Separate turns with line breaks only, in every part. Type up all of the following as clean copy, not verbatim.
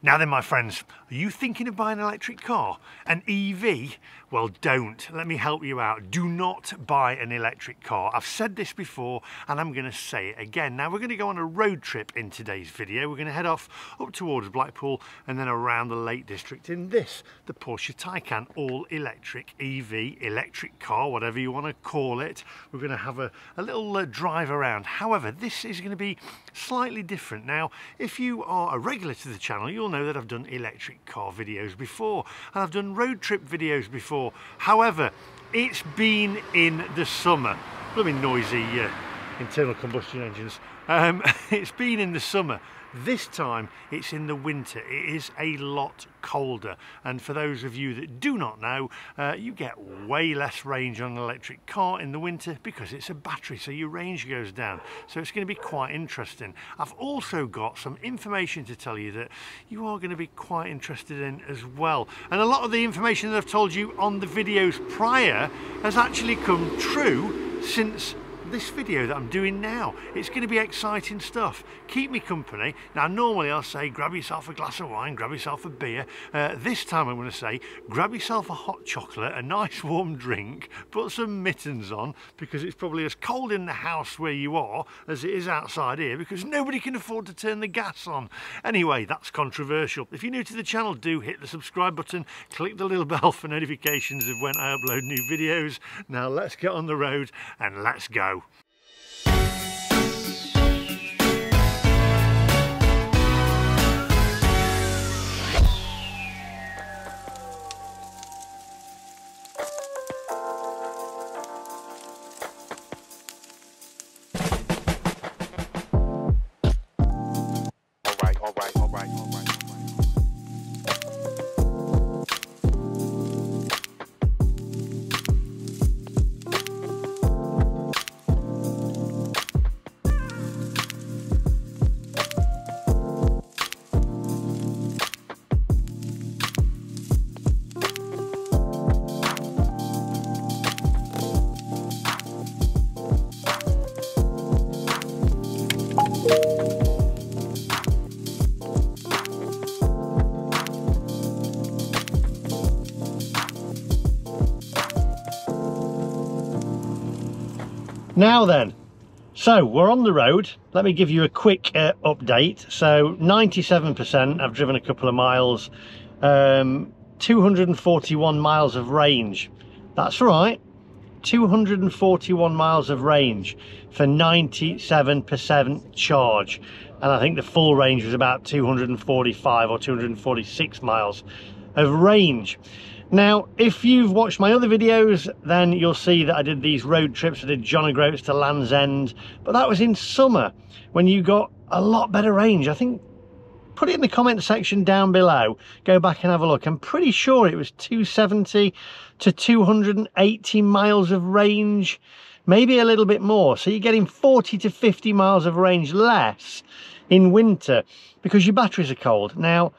Now then, my friends, are you thinking of buying an electric car? An EV? Well, don't. Let me help you out. Do not buy an electric car. I've said this before and I'm going to say it again. Now, we're going to go on a road trip in today's video. We're going to head off up towards Blackpool and then around the Lake District in this, the Porsche Taycan all-electric EV, electric car, whatever you want to call it. We're going to have a little drive around. However, this is going to be slightly different. Now, if you are a regular to the channel, you'll know that I've done electric car videos before and I've done road trip videos before. However, it's been in the summer. Blooming noisy internal combustion engines. It's been in the summer. This time it's in the winter. It is a lot colder, and for those of you that do not know, you get way less range on an electric car in the winter because it's a battery, so your range goes down. So it's going to be quite interesting. I've also got some information to tell you that you are going to be quite interested in as well, and a lot of the information that I've told you on the videos prior has actually come true since this video that I'm doing now. It's going to be exciting stuff. Keep me company. Now, normally I'll say grab yourself a glass of wine, grab yourself a beer. This time I'm going to say grab yourself a hot chocolate, a nice warm drink, put some mittens on because it's probably as cold in the house where you are as it is outside here because nobody can afford to turn the gas on. Anyway, that's controversial. If you're new to the channel, do hit the subscribe button, click the little bell for notifications of when I upload new videos. Now let's get on the road and let's go. Now then, so we're on the road. Let me give you a quick update. So 97%, I've driven a couple of miles, 241 miles of range. That's right, 241 miles of range for 97% charge. And I think the full range was about 245 or 246 miles of range. Now, if you've watched my other videos, then you'll see that I did these road trips. I did John O'Groats to Land's End, but that was in summer when you got a lot better range. I think, put it in the comment section down below, go back and have a look. I'm pretty sure it was 270 to 280 miles of range, maybe a little bit more. So you're getting 40 to 50 miles of range less in winter because your batteries are cold. Now,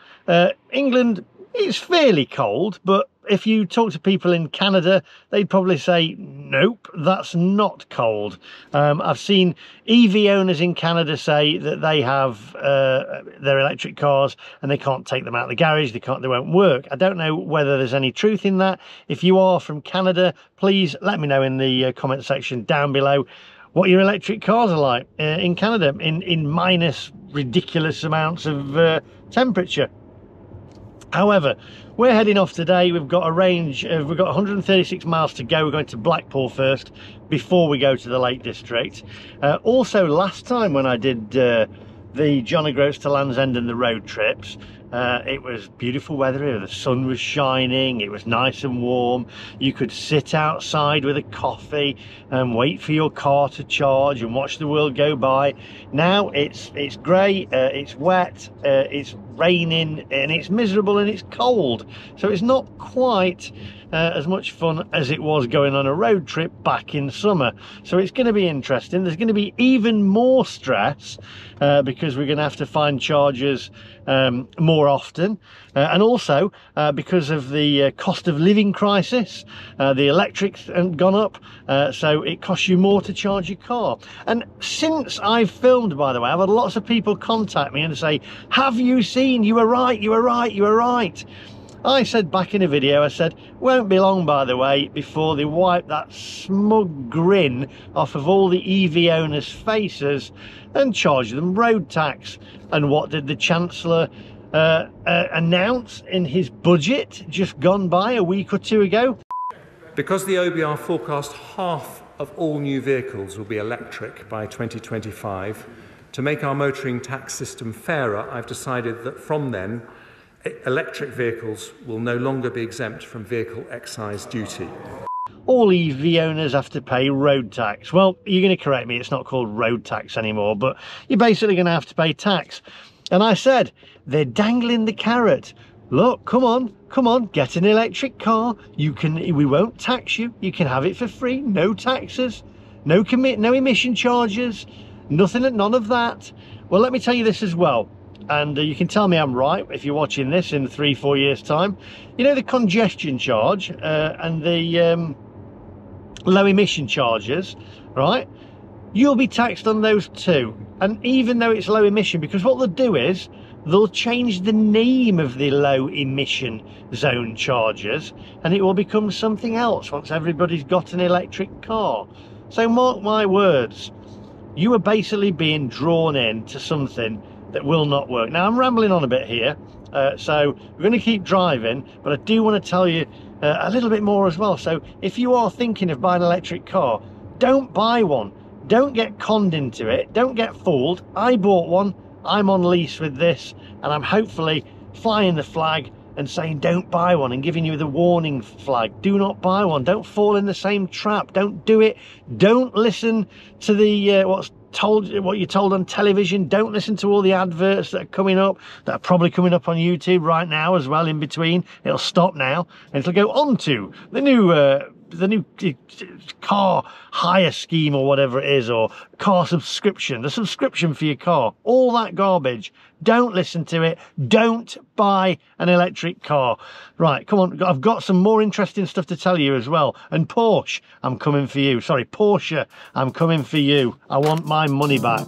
England, it's fairly cold, but if you talk to people in Canada, they'd probably say, nope, that's not cold. I've seen EV owners in Canada say that they have their electric cars and they can't take them out of the garage, they won't work. I don't know whether there's any truth in that. If you are from Canada, please let me know in the comment section down below what your electric cars are like in Canada, in minus ridiculous amounts of temperature. However, we're heading off today. We've got a range of, we've got 136 miles to go. We're going to Blackpool first before we go to the Lake District. Also, last time when I did the John O'Groats to Land's End and the road trips, it was beautiful weather here. The sun was shining, it was nice and warm. You could sit outside with a coffee and wait for your car to charge and watch the world go by. Now it's grey, it's wet, it's raining, and it's miserable and it's cold. So it's not quite as much fun as it was going on a road trip back in summer. So it's going to be interesting. There's going to be even more stress because we're going to have to find chargers more often, and also because of the cost of living crisis, the electric's gone up, so it costs you more to charge your car. And since I've filmed, by the way, I've had lots of people contact me and say, have you seen, you were right, you were right, you were right. I said back in a video, I said, won't be long, by the way, before they wipe that smug grin off of all the EV owners' faces and charge them road tax. And what did the Chancellor announce in his budget just gone by a week or two ago?
Because the OBR forecast half of all new vehicles will be electric by 2025, to make our motoring tax system fairer, I've decided that from then, electric vehicles will no longer be exempt from vehicle excise duty.
All EV owners have to pay road tax. Well, you're going to correct me, it's not called road tax anymore, but you're basically going to have to pay tax. And I said, they're dangling the carrot. Look, come on, get an electric car. We won't tax you. You can have it for free, no taxes, no emission charges, nothing, none of that. Well, let me tell you this as well. And you can tell me I'm right if you're watching this in 3-4 years time. You know, the congestion charge and the low emission charges, right? You'll be taxed on those too. And even though it's low emission, because what they'll do is they'll change the name of the low emission zone charges and it will become something else once everybody's got an electric car. So mark my words, you are basically being drawn into something that will not work. Now I'm rambling on a bit here, so we're going to keep driving, but I do want to tell you a little bit more as well. So if you are thinking of buying an electric car, don't buy one. Don't get conned into it. Don't get fooled. I bought one. I'm on lease with this, and I'm hopefully flying the flag and saying don't buy one and giving you the warning flag. Do not buy one. Don't fall in the same trap. Don't do it. Don't listen to the what you're told on television. Don't listen to all the adverts that are coming up, that are probably coming up on YouTube right now as well. In between, it'll stop now and it'll go on to the new car hire scheme or whatever it is, or car subscription, the subscription for your car, all that garbage. Don't listen to it. Don't buy an electric car. Right, come on, I've got some more interesting stuff to tell you as well. And Porsche, I'm coming for you. Sorry, Porsche, I'm coming for you. I want my money back.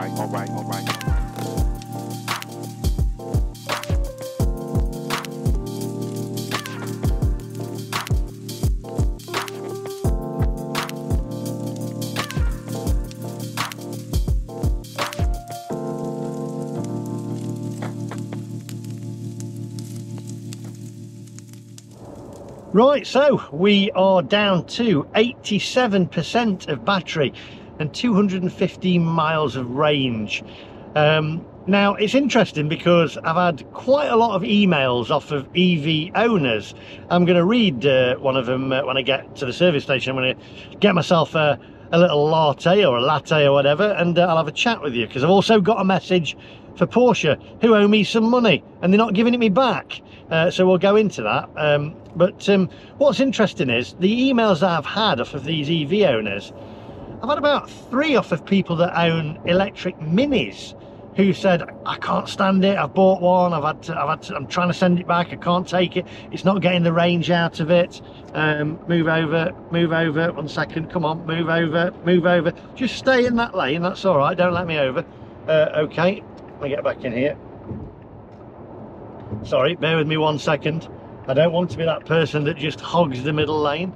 All right. Right, so we are down to 87% of battery and 215 miles of range. Now it's interesting because I've had quite a lot of emails off of EV owners. I'm going to read one of them when I get to the service station. I'm going to get myself a little latte or a latte or whatever, and I'll have a chat with you, because I've also got a message for Porsche who owe me some money and they're not giving it me back. So we'll go into that. But what's interesting is the emails that I've had off of these EV owners, I've had about 3 off of people that own electric minis who said, I can't stand it, I've bought one, I'm trying to send it back, I can't take it, it's not getting the range out of it. Move over, 1 second, come on, move over, just stay in that lane, that's all right, don't let me over. Okay, let me get back in here. Sorry, bear with me 1 second. I don't want to be that person that just hogs the middle lane.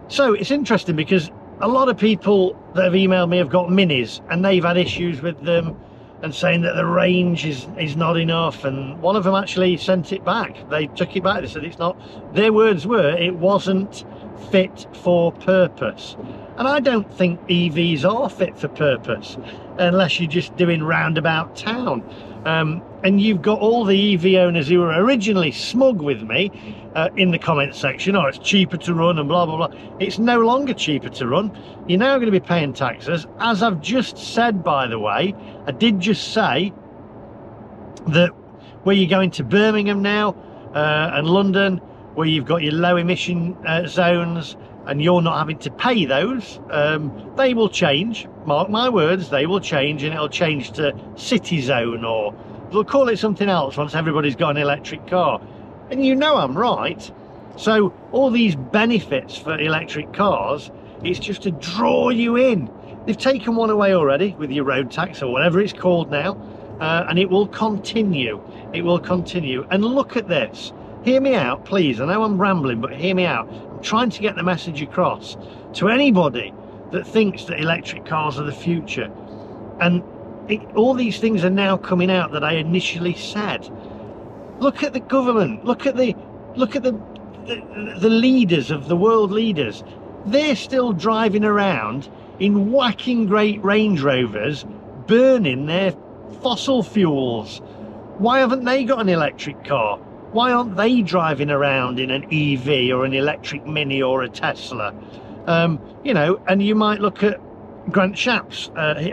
So it's interesting because a lot of people that have emailed me have got minis and they've had issues with them and saying that the range is not enough, and one of them actually sent it back. They took it back. They said it's not, their words were, it wasn't fit for purpose. And I don't think EVs are fit for purpose unless you're just doing roundabout town. And you've got all the EV owners who were originally smug with me in the comment section. Oh, it's cheaper to run and blah, blah, blah. It's no longer cheaper to run. You're now going to be paying taxes. As I've just said, by the way, I did just say that where you're going to Birmingham now and London, where you've got your low emission zones, and you're not having to pay those, they will change. Mark my words, they will change, and it'll change to city zone, or they'll call it something else once everybody's got an electric car. And you know I'm right. So all these benefits for electric cars, it's just to draw you in. They've taken one away already with your road tax or whatever it's called now, and it will continue. It will continue. And look at this. Hear me out, please. I know I'm rambling, but hear me out. I'm trying to get the message across to anybody that thinks that electric cars are the future. And all these things are now coming out that I initially said. Look at the government. Look at the leaders of the world leaders. They're still driving around in whacking great Range Rovers, burning their fossil fuels. Why haven't they got an electric car? Why aren't they driving around in an EV or an electric Mini or a Tesla? You know, and you might look at Grant Shapps.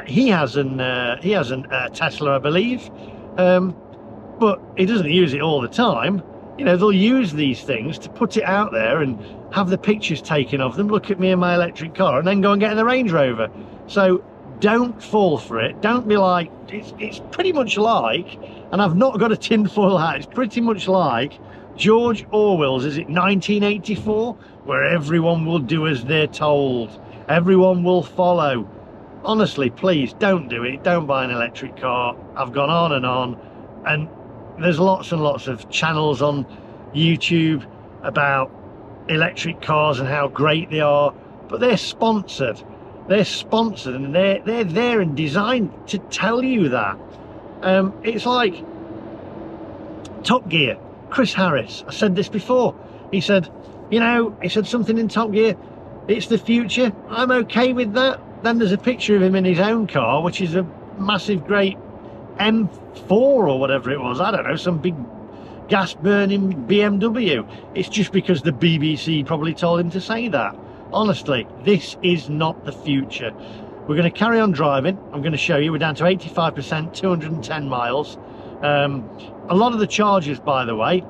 He has a Tesla, I believe, but he doesn't use it all the time. You know, they'll use these things to put it out there and have the pictures taken of them. Look at me and my electric car, and then go and get in the Range Rover. So don't fall for it. Don't be like, it's pretty much like, and I've not got a tinfoil hat, it's pretty much like George Orwell's, is it 1984, where everyone will do as they're told, everyone will follow. Honestly, please don't do it. Don't buy an electric car. I've gone on, and there's lots and lots of channels on YouTube about electric cars and how great they are, but they're sponsored. They're sponsored, and they're there and designed to tell you that. It's like Top Gear, Chris Harris. I said this before. He said, you know, he said something in Top Gear, it's the future. I'm okay with that. Then there's a picture of him in his own car, which is a massive, great M4 or whatever it was. I don't know, some big gas burning BMW. It's just because the BBC probably told him to say that. Honestly, this is not the future. We're going to carry on driving. I'm going to show you. We're down to 85%, 210 miles. A lot of the chargers, by the way,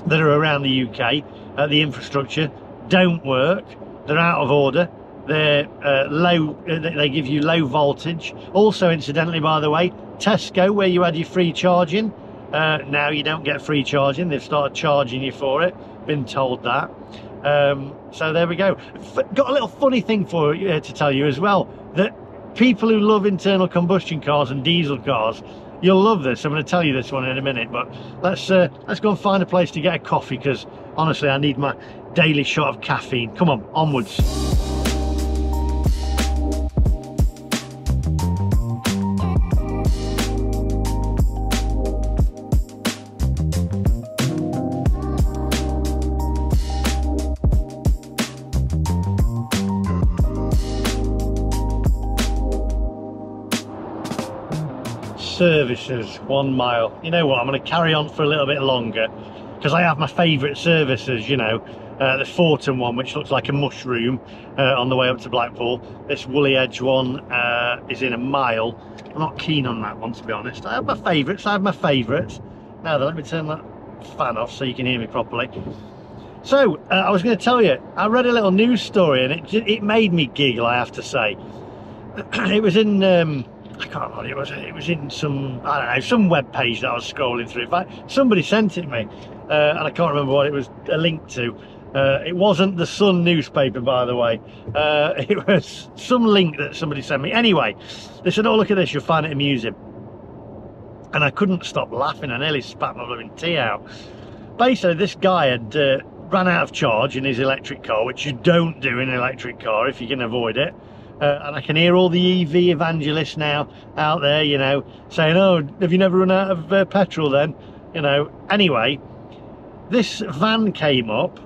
that are around the UK, the infrastructure, don't work. They're out of order. They're low. They give you low voltage. Also, incidentally, by the way, Tesco, where you had your free charging, now you don't get free charging. They've started charging you for it. Been told that. So there we go. Got a little funny thing for you to tell you as well, that people who love internal combustion cars and diesel cars, you'll love this. I'm going to tell you this one in a minute, but let's go and find a place to get a coffee, because honestly I need my daily shot of caffeine. Come on, onwards. Services, 1 mile. You know what, I'm going to carry on for a little bit longer because I have my favourite services. You know, the Fortum one, which looks like a mushroom on the way up to Blackpool. This Woolly Edge one is in a mile. I'm not keen on that one, to be honest. I have my favourites. Now then, let me turn that fan off so you can hear me properly. So I was going to tell you, I read a little news story and it made me giggle, I have to say. It was in I can't remember what it was. It was in some, I don't know, some web page that I was scrolling through. In fact, somebody sent it me, and I can't remember what it was a link to. It wasn't the Sun newspaper, by the way. It was some link that somebody sent me. Anyway, they said, "Oh, look at this! You'll find it amusing." And I couldn't stop laughing. I nearly spat my blooming tea out. Basically, this guy had ran out of charge in his electric car, which you don't do in an electric car if you can avoid it. And I can hear all the EV evangelists now out there, you know, saying, "Oh, have you never run out of petrol then?" You know. Anyway, this van came up,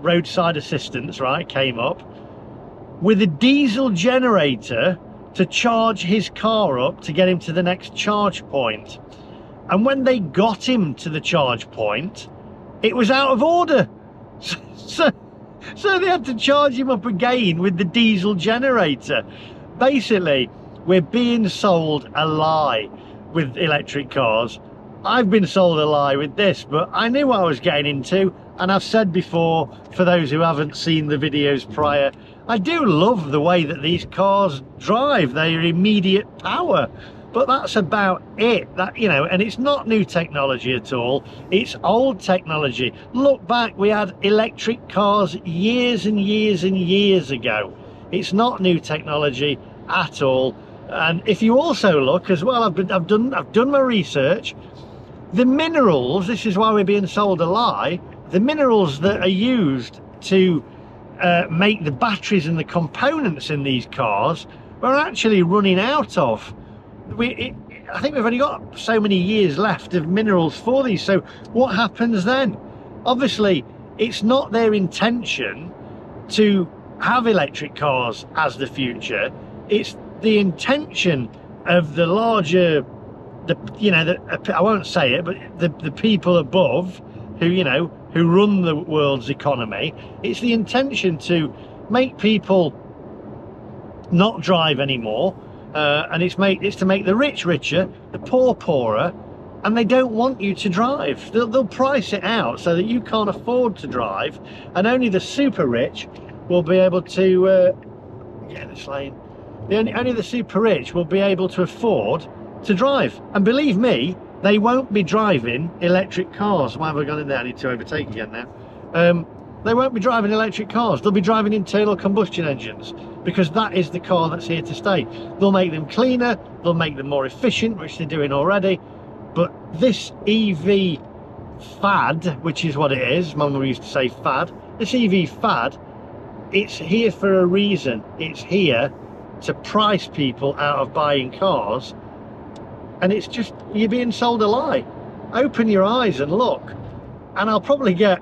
roadside assistance, right, came up, with a diesel generator to charge his car up to get him to the next charge point. And when they got him to the charge point, it was out of order. So they had to charge him up again with the diesel generator. Basically, we're being sold a lie with electric cars. I've been sold a lie with this, but I knew what I was getting into. And I've said before, for those who haven't seen the videos prior, I do love the way that these cars drive. They're immediate power, but that's about it. That, you know, and it's not new technology at all. It's old technology. Look back, we had electric cars years and years and years ago. It's not new technology at all. And if you also look as well, I've done my research. The minerals, this is why we're being sold a lie, the minerals that are used to make the batteries and the components in these cars, we're actually running out of. I think we've only got so many years left of minerals for these. So what happens then? Obviously, it's not their intention to have electric cars as the future. It's the intention of the larger, I won't say it, but the people above who run the world's economy. It's the intention to make people not drive anymore, and it's to make the rich richer, the poor poorer, and they don't want you to drive. They'll price it out so that you can't afford to drive, and only the super rich will be able to get in this lane. Only the super rich will be able to afford to drive, and believe me, they won't be driving electric cars. Why have I gone in there? I need to overtake again now. They won't be driving electric cars. They'll be driving internal combustion engines, because that is the car that's here to stay. They'll make them cleaner, they'll make them more efficient, which they're doing already. But this EV fad, which is what it is, Mum used to say fad, this EV fad, it's here for a reason. It's here to price people out of buying cars. And it's just, you're being sold a lie. Open your eyes and look. And I'll probably get,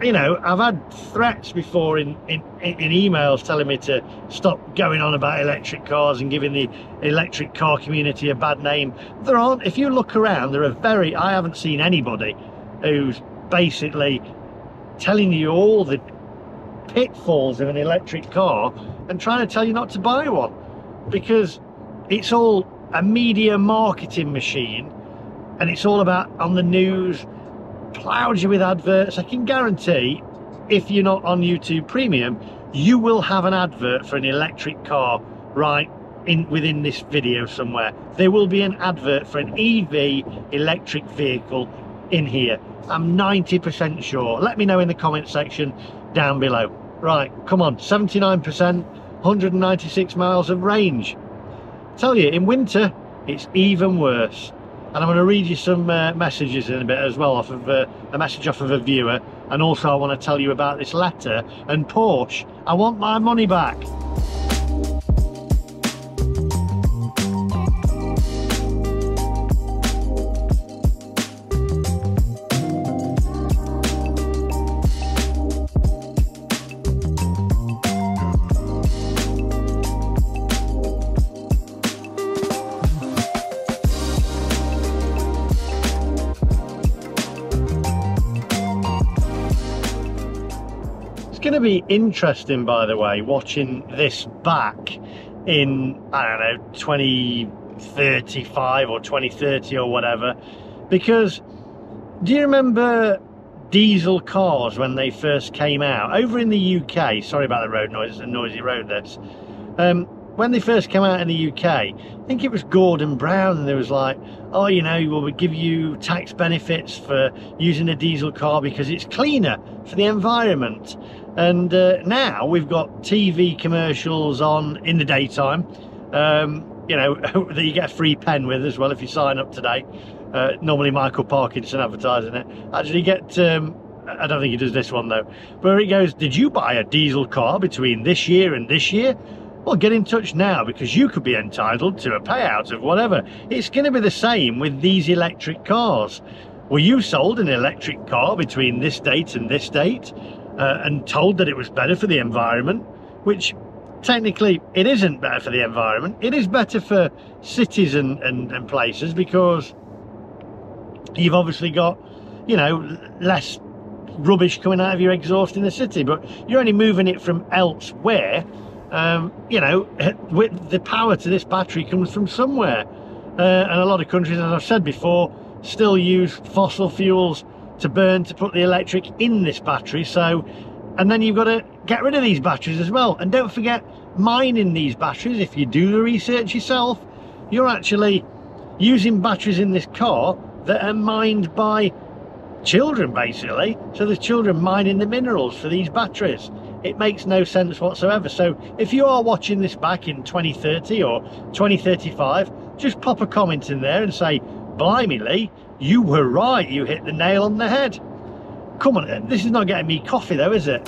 I've had threats before in emails telling me to stop going on about electric cars and giving the electric car community a bad name. There aren't, if you look around, I haven't seen anybody who's basically telling you all the pitfalls of an electric car and trying to tell you not to buy one, because it's all a media marketing machine, and it's all about on the news, ploughed you with adverts. I can guarantee, if you're not on YouTube Premium, you will have an advert for an electric car right within this video somewhere. There will be an advert for an EV electric vehicle in here. I'm 90% sure. Let me know in the comment section down below. Right, come on, 79%, 196 miles of range. Tell you, in winter it's even worse. And I'm going to read you some messages in a bit as well, off of a message off of a viewer, and also I want to tell you about this letter and Porsche. I want my money back. It's going to be interesting, by the way, watching this back in, I don't know, 2035 or 2030 or whatever, because do you remember diesel cars when they first came out over in the UK? Sorry about the road noise, it's a noisy road, this. When they first came out in the UK, I think it was Gordon Brown, and there was like, oh, we'll give you tax benefits for using a diesel car because it's cleaner for the environment. And now we've got TV commercials on in the daytime, that you get a free pen with as well if you sign up today. Normally Michael Parkinson advertising it. Actually get, I don't think he does this one though, where it goes, did you buy a diesel car between this year and this year? Well, get in touch now, because you could be entitled to a payout of whatever. It's going to be the same with these electric cars. Were you sold an electric car between this date and this date and told that it was better for the environment, which technically it isn't better for the environment. It is better for cities and places, because you've obviously got, you know, less rubbish coming out of your exhaust in the city, but you're only moving it from elsewhere. You know, with the power to this battery comes from somewhere, and a lot of countries, as I've said before, still use fossil fuels to burn to put the electric in this battery. So, and then you've got to get rid of these batteries as well. And don't forget mining these batteries. If you do the research yourself, you're actually using batteries in this car that are mined by children, basically. So there's children mining the minerals for these batteries. It makes no sense whatsoever. So if you are watching this back in 2030 or 2035, just pop a comment in there and say, blimey Lee, you were right, you hit the nail on the head. Come on, this is not getting me coffee though, is it?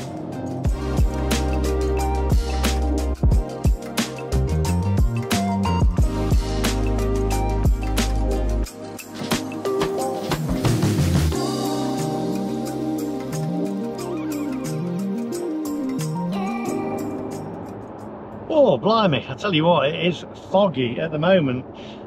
Oh, blimey, I tell you what, it is foggy at the moment.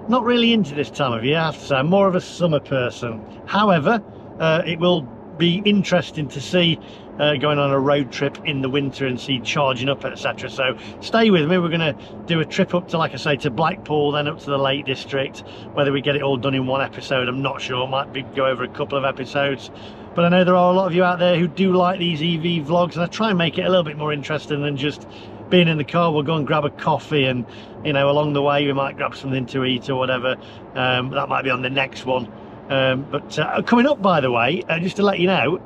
Not really into this time of year, I have to say. I'm more of a summer person. However, it will be interesting to see going on a road trip in the winter and see charging up, etc. So stay with me. We're going to do a trip up to, like I say, to Blackpool, then up to the Lake District. Whether we get it all done in one episode, I'm not sure. Might be go over a couple of episodes. But I know there are a lot of you out there who do like these EV vlogs, and I try and make it a little bit more interesting than just being in the car. We'll go and grab a coffee, and, you know, along the way we might grab something to eat or whatever. That might be on the next one. But coming up, by the way, just to let you know,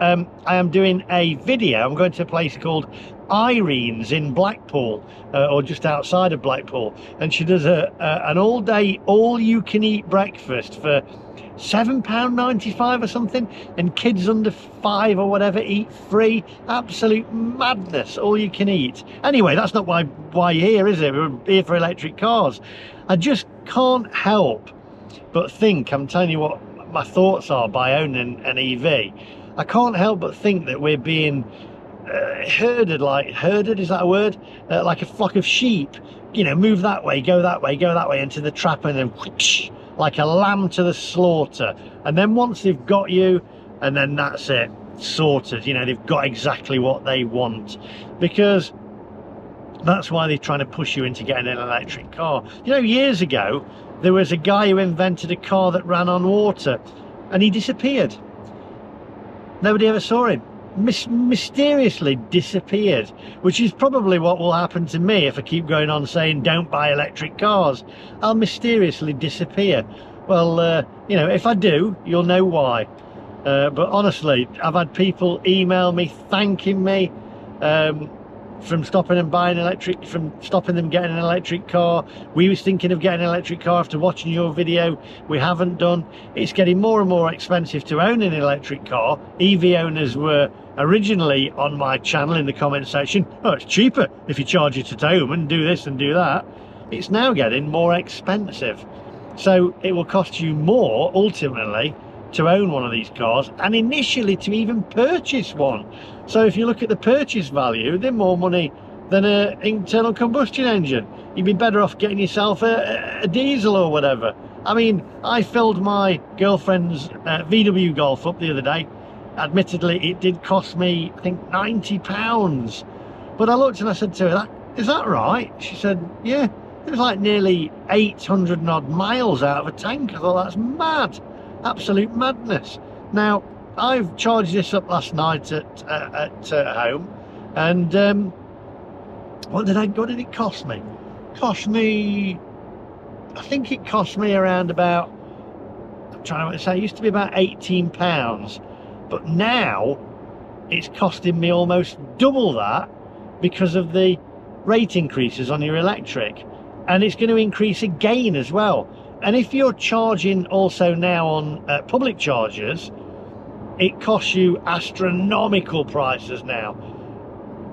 I am doing a video. I'm going to a place called Irene's in Blackpool, or just outside of Blackpool, and she does an all-day, all-you-can-eat breakfast for £7.95 or something, and kids under 5 or whatever eat free. Absolute madness. All you can eat. Anyway, that's not why you're here, is it? We're here for electric cars. I just can't help but think, I'm telling you what my thoughts are by owning an EV. I can't help but think that we're being herded, is that a word? Like a flock of sheep. You know, move that way, go that way, into the trap, and then whoosh, like a lamb to the slaughter. And then once they've got you, and then that's it, sorted. You know, they've got exactly what they want, because that's why they're trying to push you into getting an electric car. You know, years ago there was a guy who invented a car that ran on water, and he disappeared. Nobody ever saw him. Mysteriously disappeared, which is probably what will happen to me if I keep going on saying don't buy electric cars. I'll mysteriously disappear. Well, you know, if I do, you'll know why. But honestly, I've had people email me thanking me from stopping them buying electric, from stopping them getting an electric car. We was thinking of getting an electric car after watching your video. We haven't done. It's getting more and more expensive to own an electric car. EV owners were originally on my channel in the comment section, oh, it's cheaper if you charge it at home and do this and do that. It's now getting more expensive. So it will cost you more ultimately to own one of these cars, and initially to even purchase one. So if you look at the purchase value, they're more money than an internal combustion engine. You'd be better off getting yourself a diesel or whatever. I mean, I filled my girlfriend's VW Golf up the other day. Admittedly, it did cost me, I think, £90. But I looked and I said to her, is that right? She said, yeah. It was like nearly 800 and odd miles out of a tank. I thought, that's mad. Absolute madness. Now, I've charged this up last night at home, and what did it cost me? I think it cost me around about, I'm trying to say, it used to be about £18, but now it's costing me almost double that because of the rate increases on your electric, and it's going to increase again as well. And if you're charging also now on public chargers, it costs you astronomical prices now.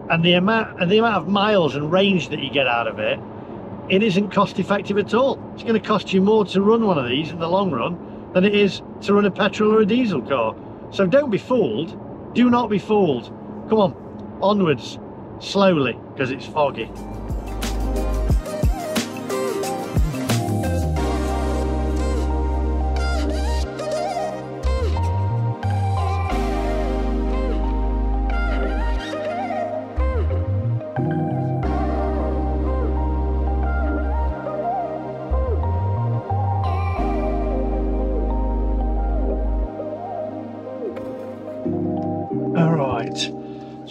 And the amount of miles and range that you get out of it, it isn't cost effective at all. It's going to cost you more to run one of these in the long run than it is to run a petrol or a diesel car. So don't be fooled. Do not be fooled. Come on, onwards, slowly, because it's foggy.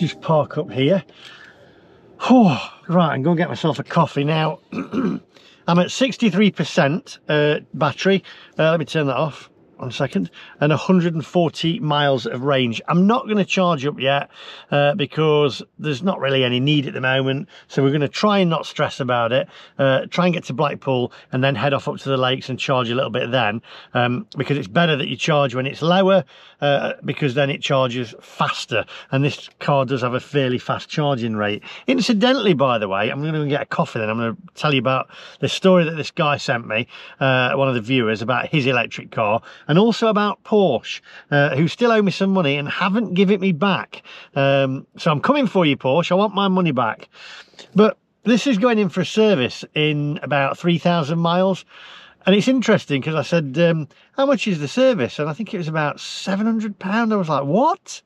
just park up here. Oh, right, I'm going to get myself a coffee now. I'm at 63% battery. Let me turn that off. 1 second. And 140 miles of range. I'm not going to charge up yet because there's not really any need at the moment. So we're going to try and not stress about it. Try and get to Blackpool and then head off up to the lakes and charge a little bit then. Because it's better that you charge when it's lower because then it charges faster. And this car does have a fairly fast charging rate. Incidentally, by the way, I'm going to get a coffee then. I'm going to tell you about the story that this guy sent me, one of the viewers, about his electric car. And also about Porsche, who still owe me some money and haven't given it me back. So I'm coming for you, Porsche. I want my money back. But this is going in for a service in about 3,000 miles. And it's interesting because I said, how much is the service? And I think it was about £700. I was like, what?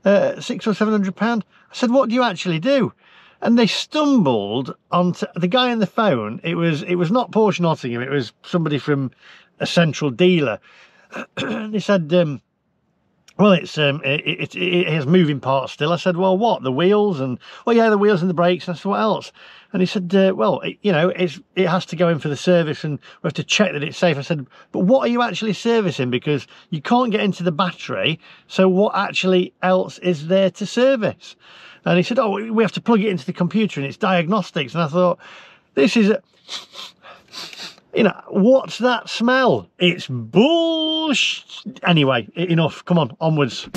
£600 or £700? I said, what do you actually do? And they stumbled onto the guy on the phone. It was not Porsche Nottingham. It was somebody from a central dealer. They said, well, it has moving parts still. I said, well, what? The wheels? And, well, yeah, the wheels and the brakes. And I said, what else? And he said, well, you know, it has to go in for the service and we have to check that it's safe. I said, but what are you actually servicing? Because you can't get into the battery. So what actually else is there to service? And he said, oh, we have to plug it into the computer and it's diagnostics. And I thought, this is you know, what's that smell? It's bullshit. Anyway, enough. Come on, onwards.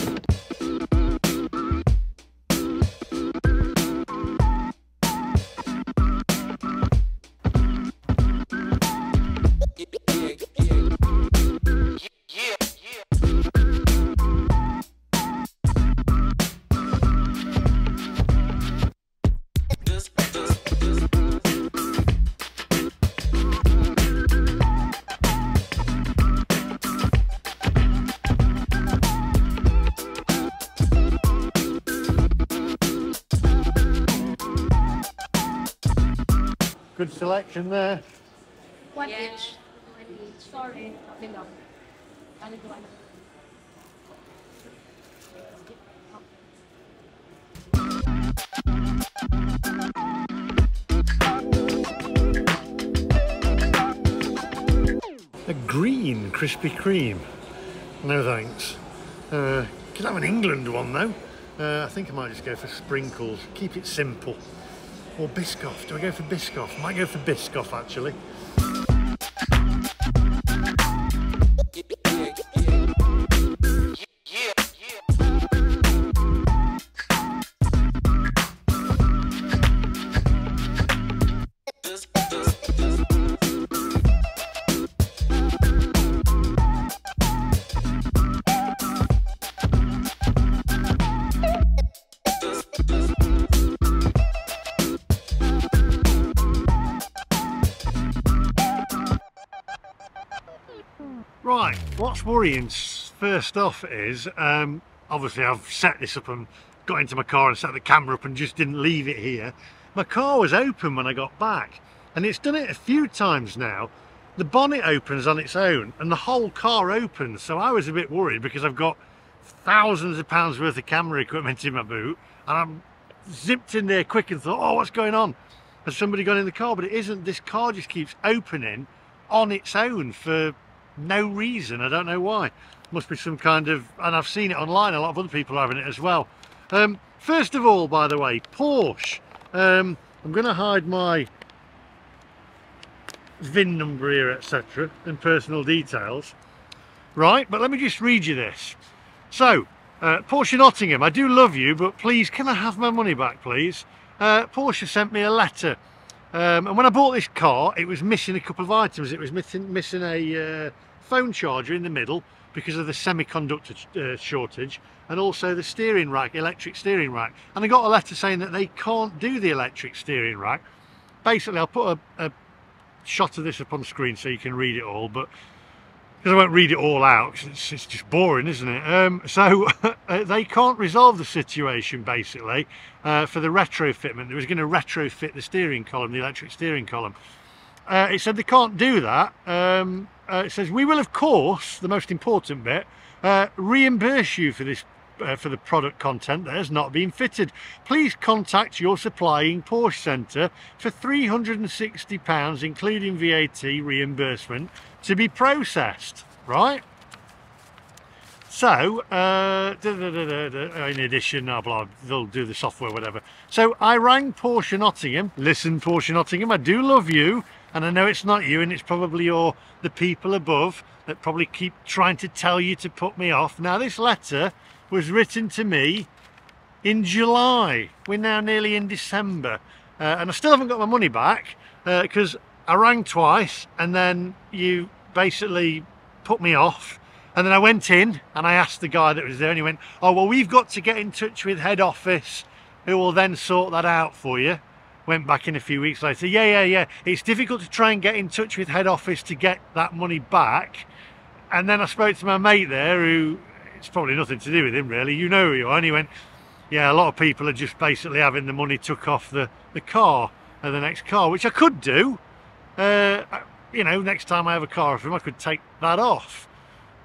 Good selection there.
What each? Sorry,
A green Krispy Kreme. No thanks. Could have an England one though. I think I might just go for sprinkles. Keep it simple. Or Biscoff. Do I go for Biscoff? Might go for Biscoff actually. Right, what's worrying first off is, obviously I've set this up and got into my car and set the camera up and just didn't leave it here. My car was open when I got back and it's done it a few times now. The bonnet opens on its own and the whole car opens, so I was a bit worried because I've got thousands of pounds worth of camera equipment in my boot and I'm zipped in there quick and thought, oh, what's going on? Has somebody gone in the car? But it isn't. This car just keeps opening on its own for no reason. I don't know why. Must be some kind of, and I've seen it online, a lot of other people are having it as well. First of all, by the way, Porsche, I'm going to hide my VIN number here, etc., and personal details, right? But let me just read you this. So, Porsche Nottingham, I do love you, but please, can I have my money back, please? Porsche sent me a letter. And when I bought this car, it was missing a couple of items. It was missing a phone charger in the middle because of the semiconductor shortage, and also the steering rack, electric steering rack. And I got a letter saying that they can't do the electric steering rack. Basically, I'll put a shot of this up on the screen so you can read it all, but because I won't read it all out, because it's just boring, isn't it? So they can't resolve the situation, basically, for the retrofitment. They was going to retrofit the steering column, the electric steering column. It said they can't do that. It says, we will, of course, the most important bit, reimburse you for this for the product content that has not been fitted. Please contact your supplying Porsche centre for £360, including VAT reimbursement, to be processed. Right? So, in addition, they'll do the software, whatever. So I rang Porsche Nottingham. Listen, Porsche Nottingham, I do love you, and I know it's not you, and it's probably the people above that probably keep trying to tell you to put me off. Now, this letter was written to me in July. We're now nearly in December, and I still haven't got my money back because I rang twice, and then you basically put me off. And then I went in and I asked the guy that was there, and he went, oh, well, we've got to get in touch with head office, who will then sort that out for you. Went back in a few weeks later. Yeah. It's difficult to try and get in touch with head office to get that money back. And then I spoke to my mate there, who, it's probably nothing to do with him really, you know who you are, and he went, yeah, a lot of people are just basically having the money took off the car, the next car, which I could do. You know, next time I have a car off him, I could take that off.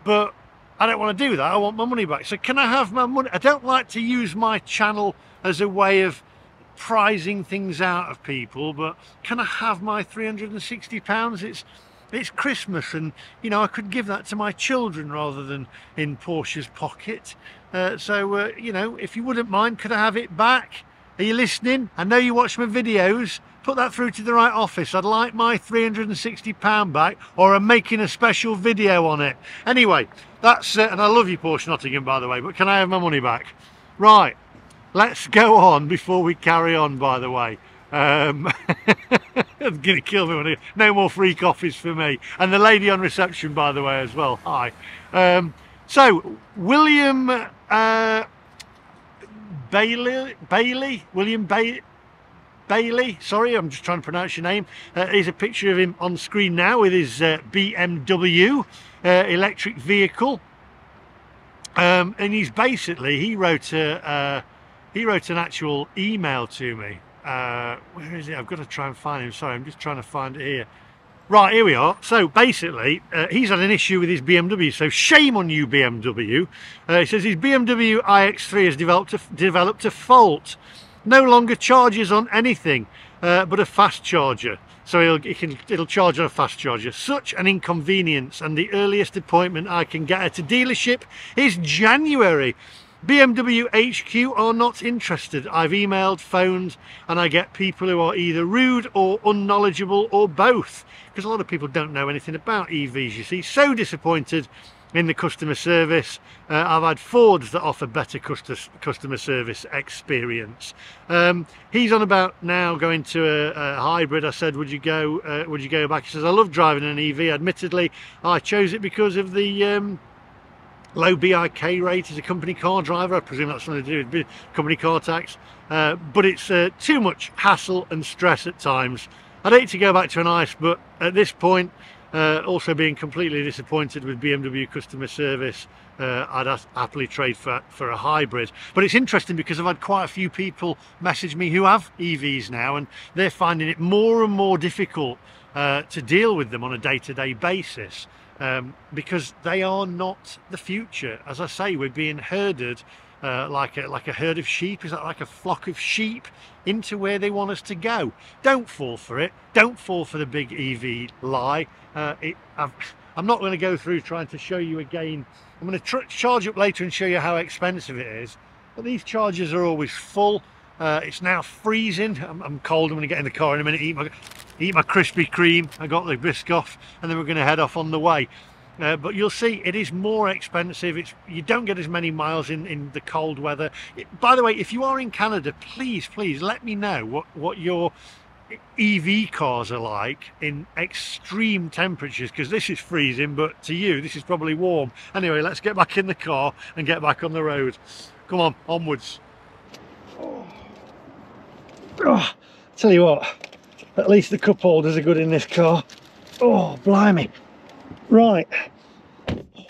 But I don't want to do that. I want my money back. So can I have my money? I don't like to use my channel as a way of prizing things out of people, but can I have my £360? It's Christmas, and you know, I could give that to my children rather than in Porsche's pocket. You know, if you wouldn't mind, could I have it back? Are you listening? I know you watch my videos. Put that through to the right office. I'd like my £360 back, or I'm making a special video on it. Anyway, that's and I love you, Porsche Nottingham, by the way, but can I have my money back? Right, let's go on before we carry on, by the way. It's gonna kill me when no more free coffees for me. And the lady on reception, by the way, as well. Hi. So William Bailey, sorry, I'm just trying to pronounce your name. Here's a picture of him on screen now with his BMW electric vehicle, and he wrote an actual email to me. Where is it? I've got to try and find him. Sorry, I'm just trying to find it here. Right, here we are. So basically, he's had an issue with his BMW, so shame on you, BMW. He says his BMW iX3 has developed a fault. No longer charges on anything but a fast charger. So it'll charge on a fast charger. Such an inconvenience, and the earliest appointment I can get at a dealership is January. BMW HQ are not interested. I've emailed, phoned, and I get people who are either rude or unknowledgeable or both, because a lot of people don't know anything about EVs, you see. So disappointed in the customer service. I've had Fords that offer better customer service experience. He's on about now going to a hybrid. I said, would you go back? He says, I love driving an EV. Admittedly, I chose it because of the low BIK rate as a company car driver. I presume that's something to do with company car tax, but it's too much hassle and stress at times. I'd hate to go back to an ICE, but at this point, also being completely disappointed with BMW customer service, I'd happily trade for a hybrid. But it's interesting because I've had quite a few people message me who have EVs now, and they're finding it more and more difficult to deal with them on a day-to-day basis, because they are not the future. As I say, we're being herded like a herd of sheep. Is that like a flock of sheep into where they want us to go? Don't fall for it. Don't fall for the big EV lie. I'm not going to go through trying to show you again. I'm going to charge up later and show you how expensive it is, but these chargers are always full. It's now freezing. I'm cold. I'm going to get in the car in a minute, eat my Krispy Kreme. I got the Biscoff, and then we're going to head off on the way. But you'll see it is more expensive. You don't get as many miles in the cold weather. By the way, if you are in Canada, please let me know what your EV cars are like in extreme temperatures, because this is freezing, but to you this is probably warm. Anyway, let's get back in the car and get back on the road. Come on, onwards. Oh, tell you what, at least the cup holders are good in this car. Oh, blimey. Right,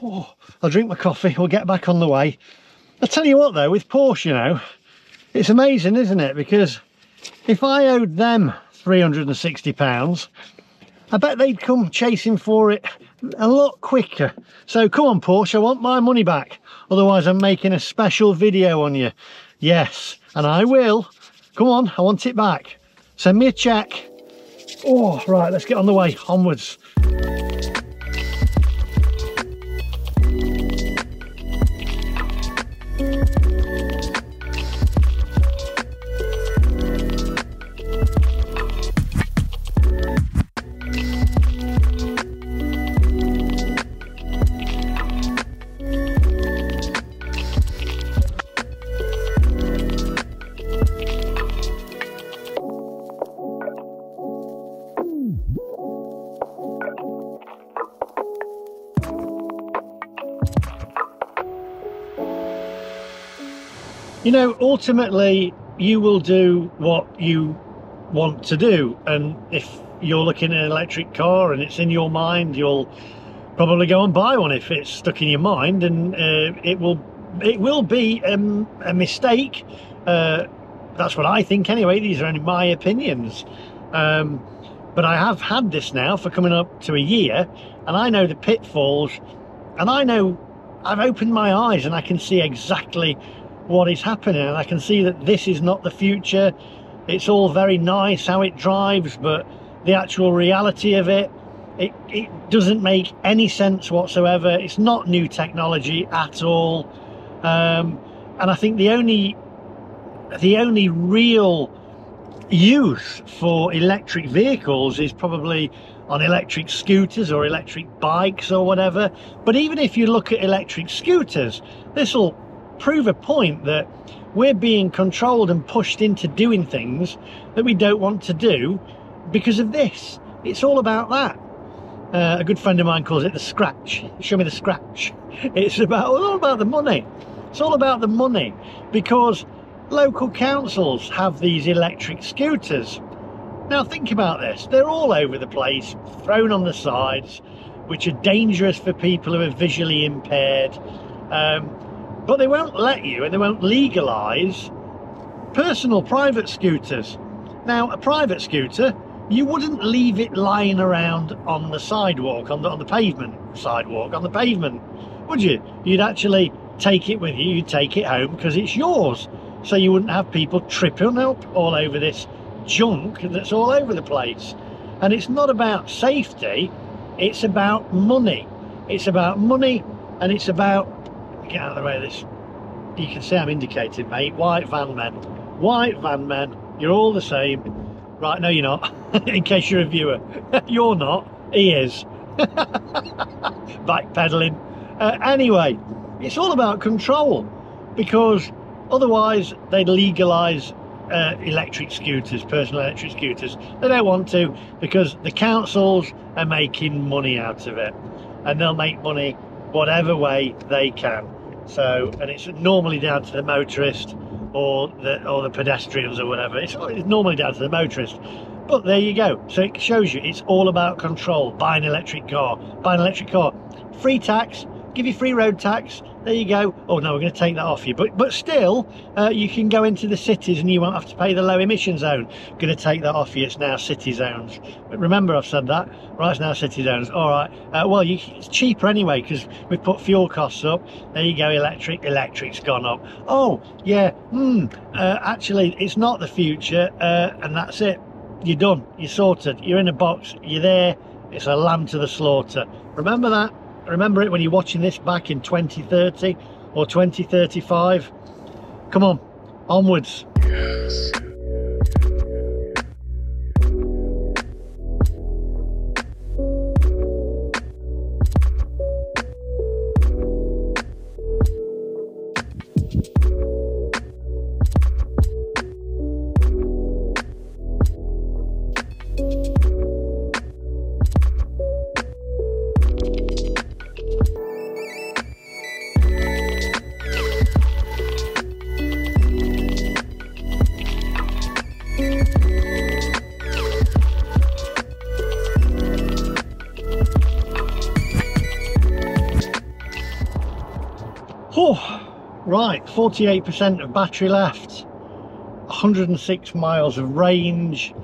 I'll drink my coffee, we'll get back on the way. I'll tell you what though, with Porsche, you know, it's amazing, isn't it? Because if I owed them £360, I bet they'd come chasing for it a lot quicker. So come on, Porsche, I want my money back. Otherwise I'm making a special video on you. Yes, and I will. Come on, I want it back. Send me a check. Oh, right, let's get on the way, onwards. You know, ultimately, you will do what you want to do. And if you're looking at an electric car and it's in your mind, you'll probably go and buy one if it's stuck in your mind. And it will be a mistake. That's what I think anyway. These are only my opinions. But I have had this now for coming up to a year, and I know the pitfalls, and I know I've opened my eyes and I can see exactly what is happening, and I can see that this is not the future. It's all very nice how it drives, but the actual reality of it doesn't make any sense whatsoever. It's not new technology at all, and I think the only real use for electric vehicles is probably on electric scooters or electric bikes or whatever. But even if you look at electric scooters, this will prove a point that we're being controlled and pushed into doing things that we don't want to do because of this. It's all about that. A good friend of mine calls it the scratch. Show me the scratch. It's all about the money. It's all about the money, because local councils have these electric scooters. Now think about this, they're all over the place, thrown on the sides, which are dangerous for people who are visually impaired. But they won't let you, and they won't legalise personal private scooters. Now, a private scooter, you wouldn't leave it lying around on the sidewalk, on the pavement sidewalk, on the pavement, would you? You'd actually take it with you, you'd take it home because it's yours. So you wouldn't have people tripping up all over this junk that's all over the place. And it's not about safety, it's about money. It's about money, and it's about, get out of the way of this, you can see I'm indicated, mate. White van men, you're all the same. Right, no you're not. In case you're a viewer, you're not, he is. Backpedaling. Anyway, it's all about control, because otherwise they'd legalise electric scooters, personal electric scooters. They don't want to, because the councils are making money out of it, and they'll make money whatever way they can. So, and it's normally down to the motorist or the pedestrians or whatever. It's normally down to the motorist. But there you go. So it shows you it's all about control. Buy an electric car. Buy an electric car. Free tax. Give you free road tax. There you go. Oh no, we're going to take that off you. But still, you can go into the cities and you won't have to pay the low emission zone. Going to take that off you. It's now city zones. But remember, I've said that. Right, it's now city zones. All right. Well, it's cheaper anyway because we've put fuel costs up. There you go. Electric's gone up. Oh yeah. Actually, it's not the future, and that's it. You're done. You're sorted. You're in a box. You're there. It's a lamb to the slaughter. Remember that. Remember it when you're watching this back in 2030 or 2035. Come on, onwards. Yes. Right, 48% of battery left, 106 miles of range.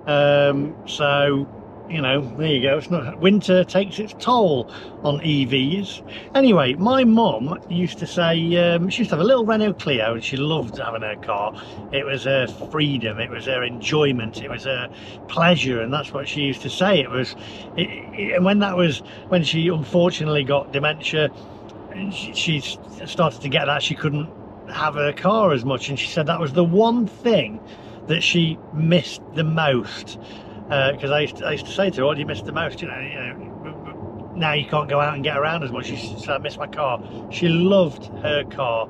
So you know, there you go. It's not, winter takes its toll on EVs. Anyway, my mum used to say, she used to have a little Renault Clio, and she loved having her car. It was her freedom, it was her enjoyment, it was her pleasure, and that's what she used to say. It was, and when she unfortunately got dementia, she started to get that she couldn't have her car as much, and she said that was the one thing that she missed the most. Because I used to say to her, what do you miss the most? You know, now you can't go out and get around as much. She said, I miss my car. She loved her car.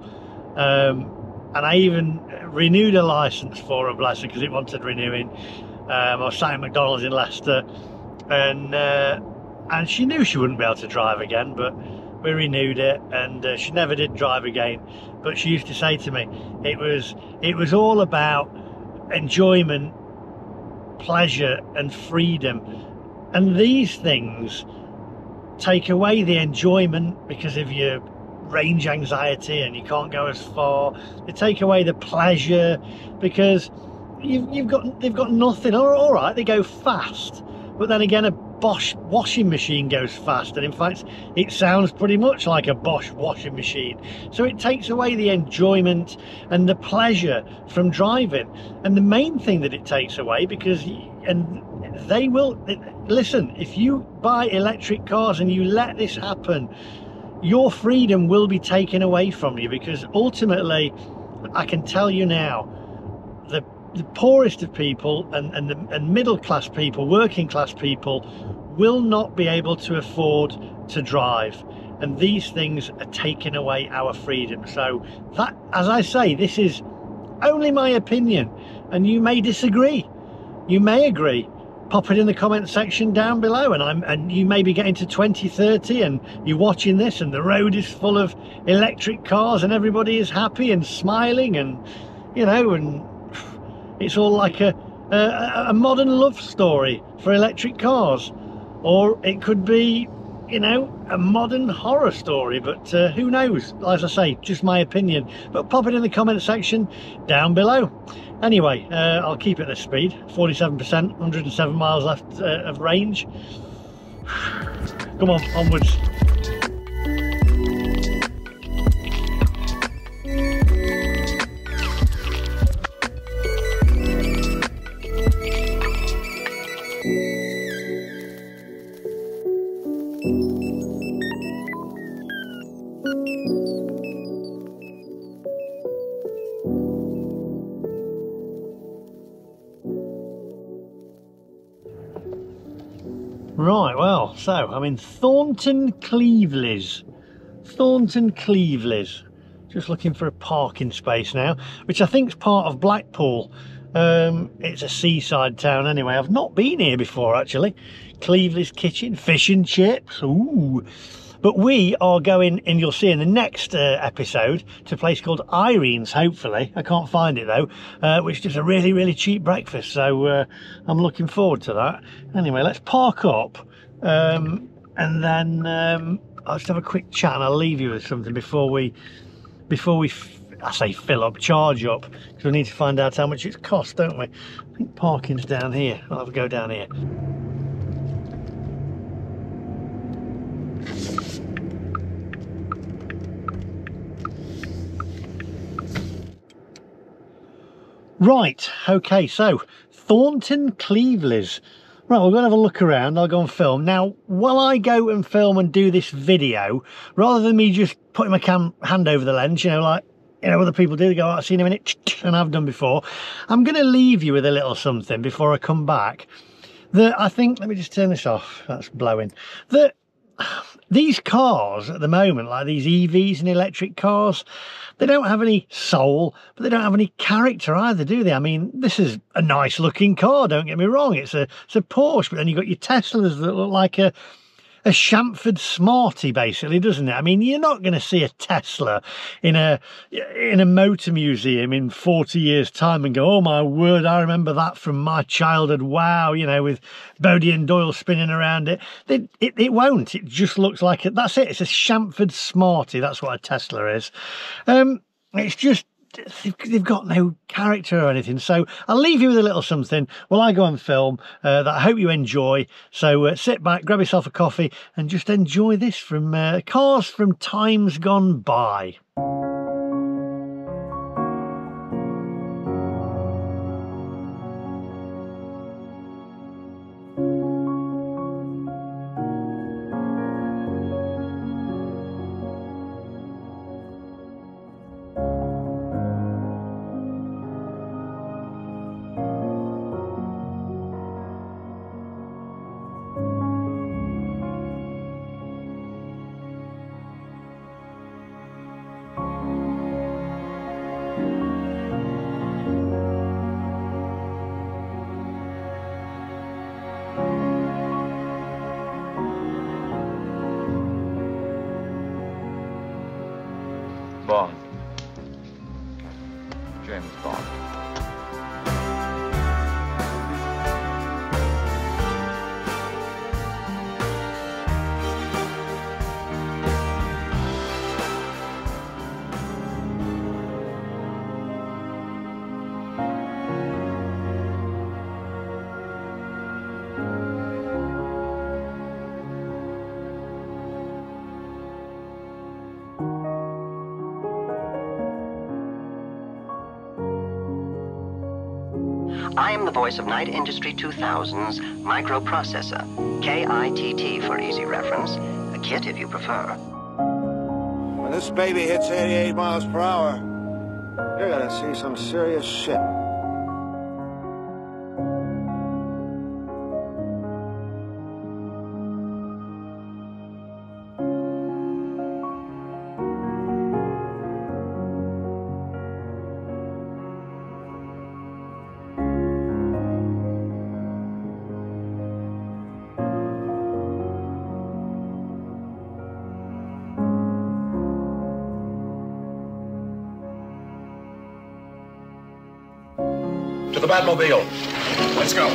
And I even renewed a licence for her, bless her, because it wanted renewing. I was sat at McDonald's in Leicester, and she knew she wouldn't be able to drive again, but we renewed it, and she never did drive again. But she used to say to me, it was all about enjoyment, pleasure and freedom, and these things take away the enjoyment because of your range anxiety and you can't go as far. They take away the pleasure because they've got nothing. All right, they go fast, but then again, a Bosch washing machine goes fast, and in fact it sounds pretty much like a Bosch washing machine. So it takes away the enjoyment and the pleasure from driving. And the main thing that it takes away, because they will listen, if you buy electric cars and you let this happen, your freedom will be taken away from you, because ultimately, I can tell you now, the poorest of people and middle class people, working class people, will not be able to afford to drive, and these things are taking away our freedom. So that, as I say, this is only my opinion, and you may disagree, you may agree. Pop it in the comment section down below, and you may be getting to 2030 and you're watching this and the road is full of electric cars and everybody is happy and smiling, and you know, and it's all like a modern love story for electric cars. Or it could be, you know, a modern horror story, but who knows? As I say, just my opinion. But pop it in the comment section down below. Anyway, I'll keep it this speed, 47%, 107 miles left of range. Come on, onwards. Right, well, so I'm in Thornton Cleveleys. Just looking for a parking space now, which I think is part of Blackpool. It's a seaside town anyway. I've not been here before, actually. Cleveleys Kitchen, fish and chips, ooh. But we are going, and you'll see in the next episode, to a place called Irene's, hopefully. I can't find it though, which is just a really, really cheap breakfast. So I'm looking forward to that. Anyway, let's park up, and then I'll just have a quick chat, and I'll leave you with something before we I say fill up, charge up, because we need to find out how much it's cost, don't we? I think parking's down here. I'll have a go down here. Right, okay, so Thornton Cleveleys. Right, we're going to have a look around. I'll go and film. Now, while I go and film and do this video, rather than me just putting my hand over the lens, you know, like, you know, other people do, they go, oh, I've seen a minute, and I've done before, I'm going to leave you with a little something before I come back. That I think, let me just turn this off, that's blowing. That these cars at the moment, like these EVs and electric cars, they don't have any soul, but they don't have any character either, do they? I mean, this is a nice looking car, don't get me wrong. It's a Porsche, but then you've got your Teslas that look like a Chamford Smarty, basically, doesn't it? I mean, you're not going to see a Tesla in a motor museum in 40 years' time and go, oh my word, I remember that from my childhood. Wow, you know, with Bodie and Doyle spinning around it. It won't. It just looks like it. That's it. It's a Chamford Smarty. That's what a Tesla is. It's just they've got no character or anything. So I'll leave you with a little something while I go and film that I hope you enjoy. So sit back, grab yourself a coffee and just enjoy this from cars from times gone by.
Bond. James Bond.
I am the voice of Night Industry 2000's microprocessor, KITT for easy reference, a kit if you prefer.
When this baby hits 88 miles per hour, you're gonna see some serious shit.
To the Batmobile. Let's go.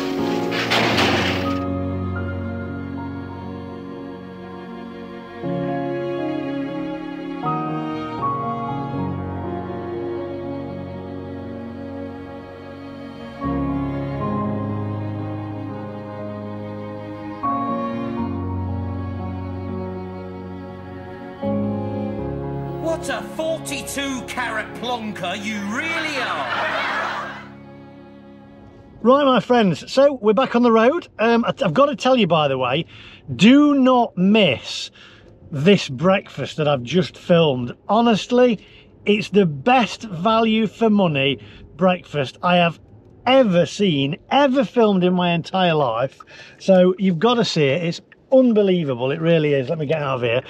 What a 42-carat plonker you really are!
Right, my friends, so we're back on the road. I've got to tell you, by the way, do not miss this breakfast that I've just filmed. Honestly, it's the best value for money breakfast I have ever seen, ever filmed in my entire life. So you've got to see it. It's unbelievable. It really is. Let me get out of here.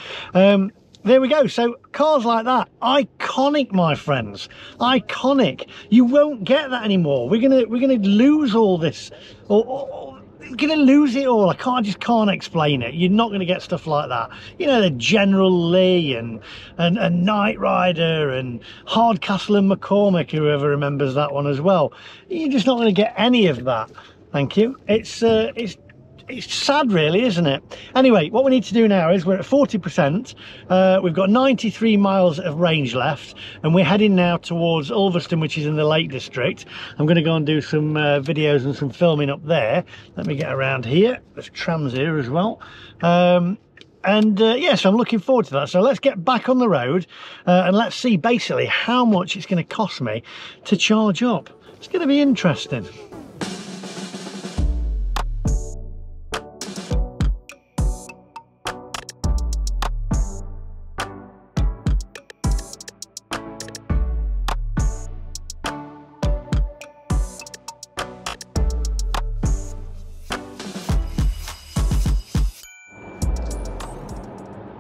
There we go. So cars like that, iconic, my friends, iconic. You won't get that anymore. We're gonna lose all this, or we're gonna lose it all. I just can't explain it. You're not gonna get stuff like that. You know, the General Lee and Knight Rider and Hardcastle and McCormick, whoever remembers that one as well. You're just not gonna get any of that. Thank you. It's sad, really, isn't it? Anyway, what we need to do now is we're at 40%. We've got 93 miles of range left, and we're heading now towards Ulverston, which is in the Lake District. I'm going to go and do some videos and some filming up there. Let me get around here. There's trams here as well. Yes, I'm looking forward to that. So let's get back on the road and let's see basically how much it's going to cost me to charge up. It's going to be interesting.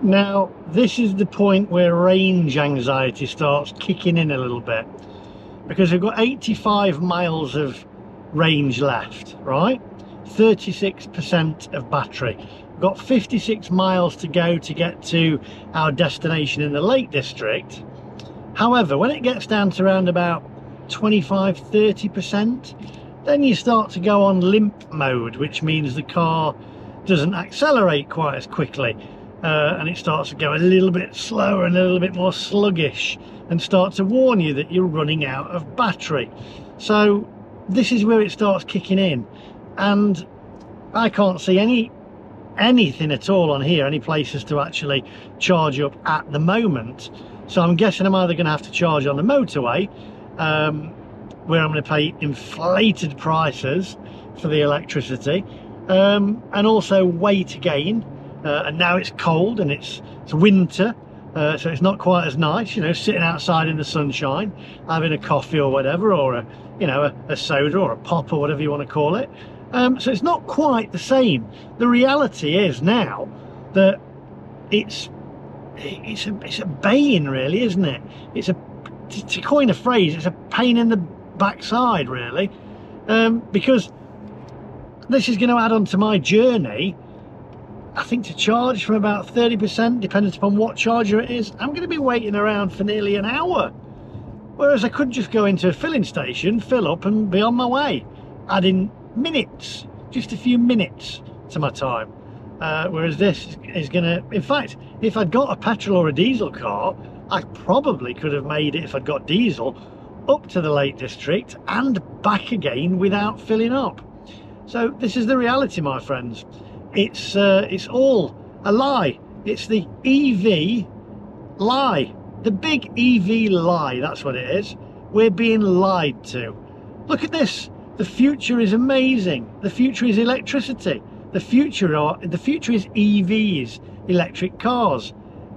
Now, this is the point where range anxiety starts kicking in a little bit, because we've got 85 miles of range left, right? 36% of battery. We've got 56 miles to go to get to our destination in the Lake District. However, when it gets down to around about 25–30%, then you start to go on limp mode, which means the car doesn't accelerate quite as quickly. and it starts to go a little bit slower and a little bit more sluggish, and start to warn you that you're running out of battery. So this is where it starts kicking in, and I can't see anything at all on here, any places to actually charge up at the moment. So I'm guessing I'm either going to have to charge on the motorway, where I'm going to pay inflated prices for the electricity, and also wait again. And now it's cold and it's winter, so it's not quite as nice, you know, sitting outside in the sunshine having a coffee or whatever, or a soda or a pop or whatever you want to call it. So it's not quite the same. The reality is now that it's a bane, really, isn't it? To coin a phrase, it's a pain in the backside, really, because this is going to add on to my journey. I think to charge from about 30%, depending upon what charger it is, I'm going to be waiting around for nearly an hour. Whereas I could just go into a filling station, fill up and be on my way, adding minutes, just a few minutes to my time. Whereas this is going to, in fact, if I'd got a petrol or a diesel car, I probably could have made it, if I'd got diesel, up to the Lake District and back again without filling up. So this is the reality, my friends. It's all a lie. It's the EV lie, the big EV lie. That's what it is. We're being lied to. Look at this. The future is amazing. The future is electricity. The future is EVs, electric cars.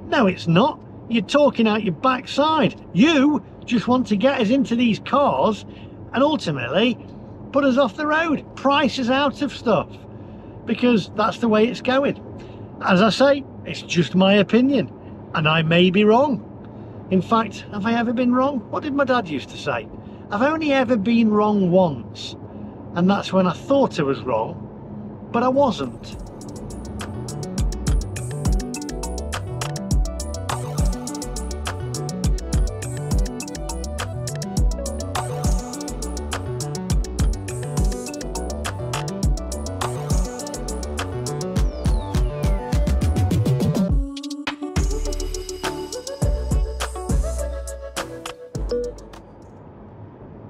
No, it's not. You're talking out your backside. You just want to get us into these cars and ultimately put us off the road, price us out of stuff, because that's the way it's going. As I say, it's just my opinion, and I may be wrong. In fact, have I ever been wrong? What did my dad used to say? I've only ever been wrong once, and that's when I thought I was wrong, but I wasn't.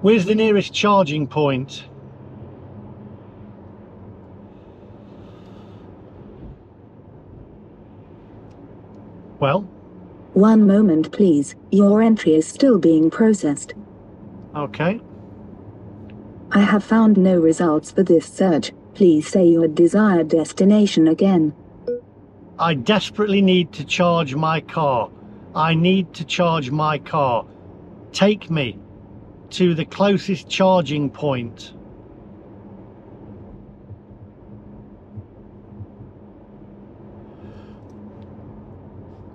Where's the nearest charging point? Well?
One moment, please. Your entry is still being processed.
Okay.
I have found no results for this search. Please say your desired destination again.
I desperately need to charge my car. I need to charge my car. Take me to the closest charging point.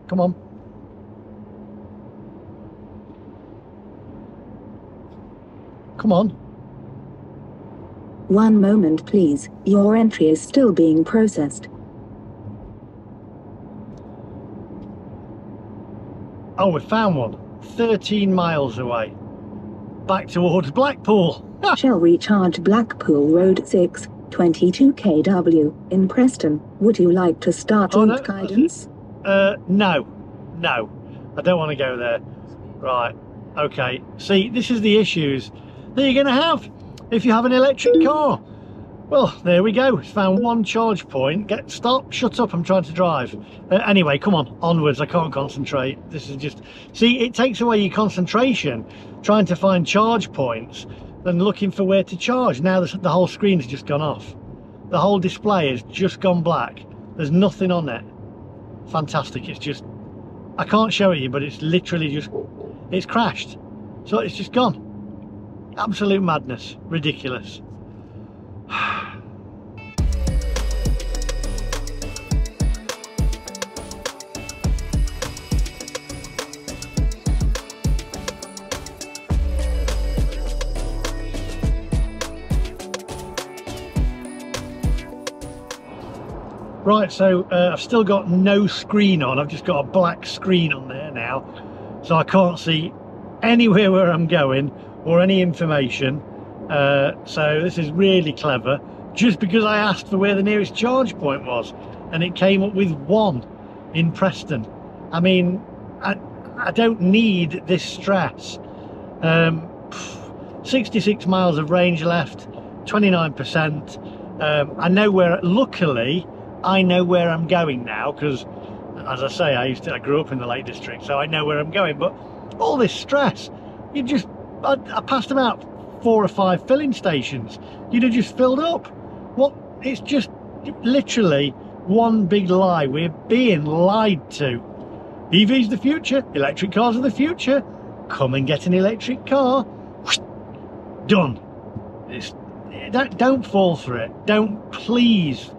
Come on. Come on.
One moment, please. Your entry is still being processed.
Oh, we found one. 13 miles away. Back towards Blackpool.
Shall recharge Blackpool Road 6, 22 kW in Preston. Would you like to start route guidance?
No. I don't want to go there. Right. Okay. See, this is the issues that you're going to have if you have an electric car. Well, there we go. Found one charge point. Stop. Shut up. I'm trying to drive. Anyway, come on. Onwards. I can't concentrate. This is just... See, it takes away your concentration trying to find charge points than looking for where to charge. Now the whole screen's just gone off. The whole display has just gone black. There's nothing on it. Fantastic. It's just... I can't show it you, but it's literally just... It's crashed. So it's just gone. Absolute madness. Ridiculous. Right, so I've still got no screen on. I've just got a black screen on there now, so I can't see anywhere where I'm going or any information. So this is really clever, just because I asked for where the nearest charge point was and it came up with one. in Preston. I mean, I don't need this stress. 66 miles of range left, 29%. I know where, luckily, I know where I'm going now, because as I say, I grew up in the Lake District, so I know where I'm going. But all this stress, I passed about 4 or 5 filling stations. You'd have just filled up. What? It's just literally one big lie. We're being lied to. EV's the future, electric cars are the future. Come and get an electric car. Done. Don't fall for it. Don't, please.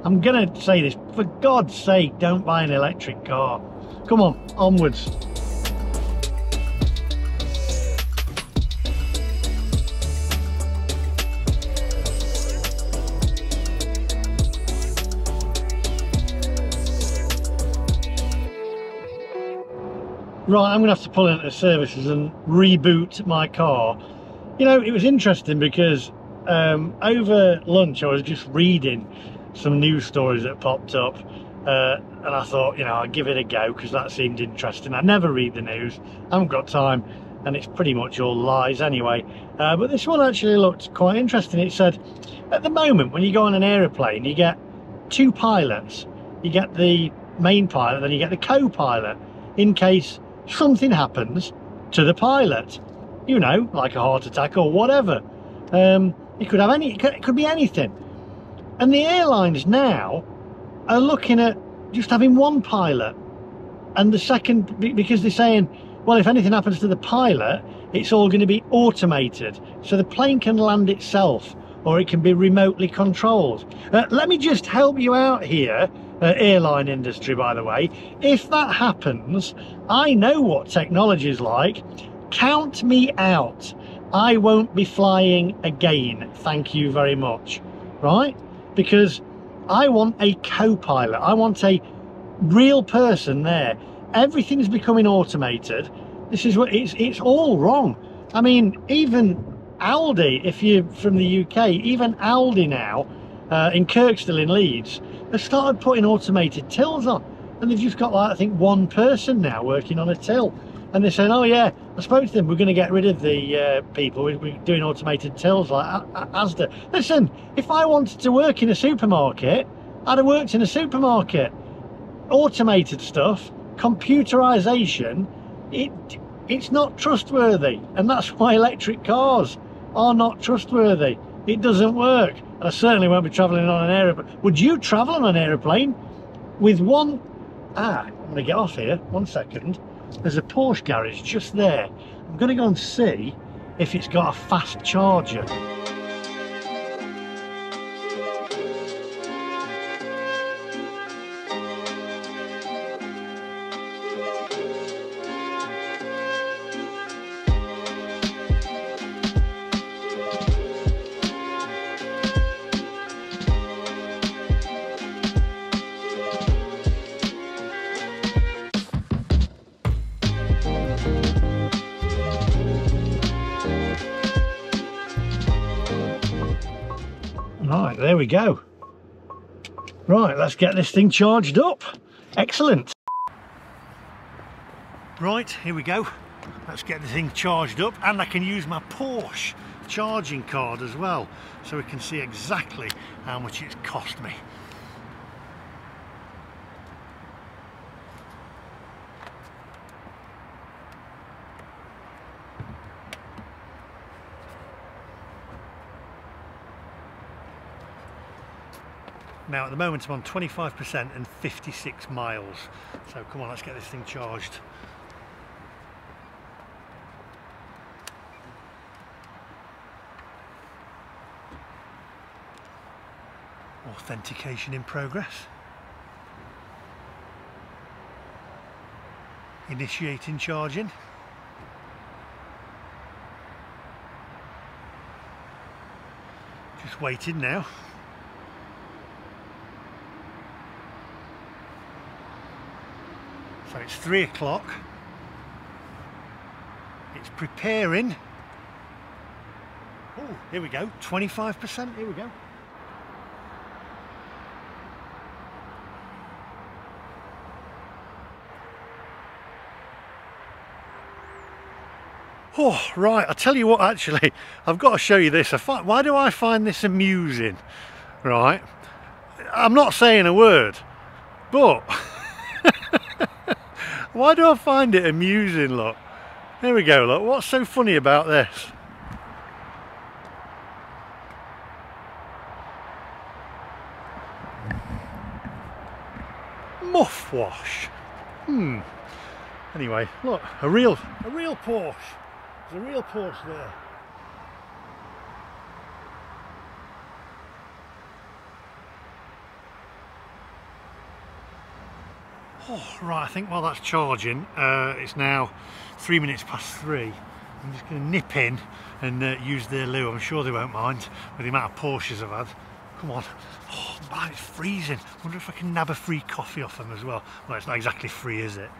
I'm gonna say this, for God's sake, don't buy an electric car. Come on, onwards. Right, I'm gonna have to pull into the services and reboot my car. You know, it was interesting because over lunch I was just reading some news stories that popped up, and I thought, you know, I'll give it a go because that seemed interesting. I never read the news, I haven't got time, and it's pretty much all lies anyway. But this one actually looked quite interesting. It said, at the moment, when you go on an aeroplane, you get 2 pilots. You get the main pilot, then you get the co-pilot, in case something happens to the pilot. You know, like a heart attack or whatever. It could have it could be anything. And the airlines now are looking at just having 1 pilot, and the second, because they're saying, well, if anything happens to the pilot, it's all going to be automated, so the plane can land itself, or it can be remotely controlled. Let me just help you out here, airline industry, by the way. If that happens, I know what technology is like. Count me out. I won't be flying again, thank you very much. Right? Because I want a co-pilot. I want a real person there. Everything's becoming automated. This is what it's all wrong. I mean, even Aldi, if you're from the UK, even Aldi now in Kirkstall in Leeds, they've started putting automated tills on, and they've just got, like, I think 1 person now working on a till. And they're saying, oh yeah, I spoke to them, we're going to get rid of the people, we're doing automated tills like Asda. Listen, if I wanted to work in a supermarket, I'd have worked in a supermarket. Automated stuff, computerization, it's not trustworthy, and that's why electric cars are not trustworthy. It doesn't work, and I certainly won't be travelling on an aeroplane. Would you travel on an aeroplane with one? I'm going to get off here, 1 second. There's a Porsche garage just there. I'm going to go and see if it's got a fast charger. Right, there we go. Right, let's get this thing charged up. Excellent. Right, here we go. Let's get the thing charged up, and I can use my Porsche charging card as well, so we can see exactly how much it's cost me. Now at the moment I'm on 25% and 56 miles. So come on, let's get this thing charged. Authentication in progress. Initiating charging. Just waiting now. So it's 3 o'clock, it's preparing. Oh, here we go, 25%, here we go. Oh, right, I'll tell you what, actually, I've got to show you this. Why do I find this amusing? Right, I'm not saying a word, but why do I find it amusing? Look, here we go. Look, what's so funny about this? Muff wash. Anyway, look, a real Porsche. There's a real Porsche there. Oh, right, I think while that's charging, it's now 3 minutes past 3. I'm just going to nip in and use their loo. I'm sure they won't mind with the amount of Porsches I've had. Come on. Oh, man, it's freezing. I wonder if I can nab a free coffee off them as well. Well, it's not exactly free, is it?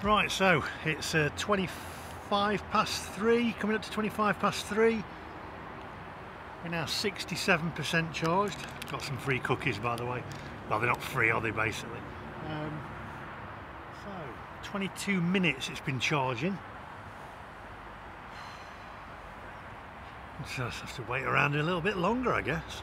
Right, so it's 25 past 3, coming up to 25 past 3. We're now 67% charged. Got some free cookies, by the way. Well, they're not free, are they, basically? So, 22 minutes it's been charging. So I just have to wait around a little bit longer, I guess.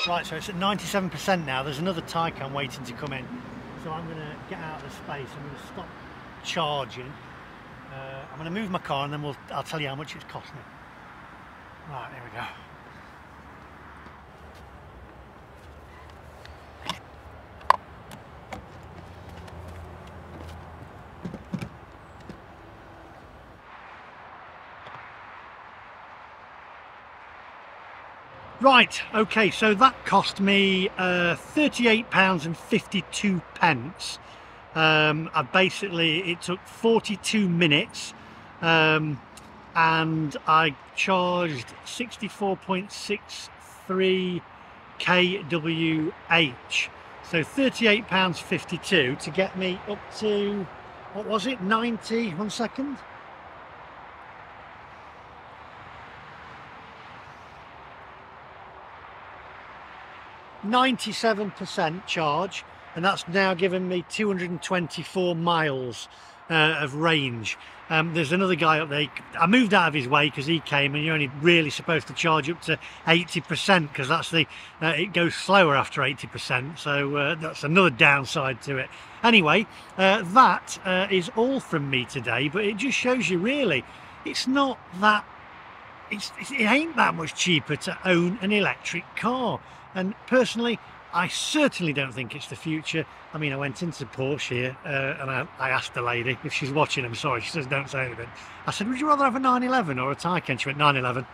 Right, so it's at 97% now. There's another Taycan waiting to come in. So I'm going to get out of the space. I'm going to stop charging. I'm going to move my car and then I'll tell you how much it's cost me. Right, here we go. Right, okay, so that cost me £38.52. It took 42 minutes and I charged 64.63 kWh. So £38.52 to get me up to, what was it, 90, 1 second? 97% charge, and that's now given me 224 miles of range. There's another guy up there. I moved out of his way because he came, and you're only really supposed to charge up to 80% because that's it goes slower after 80%, so that's another downside to it. Anyway, that is all from me today, but it just shows you really it's not that it ain't that much cheaper to own an electric car. And personally, I certainly don't think it's the future. I mean, I went into Porsche here and I asked the lady if she's watching. I'm sorry, she says don't say anything. I said, would you rather have a 911 or a Taycan? She went 911.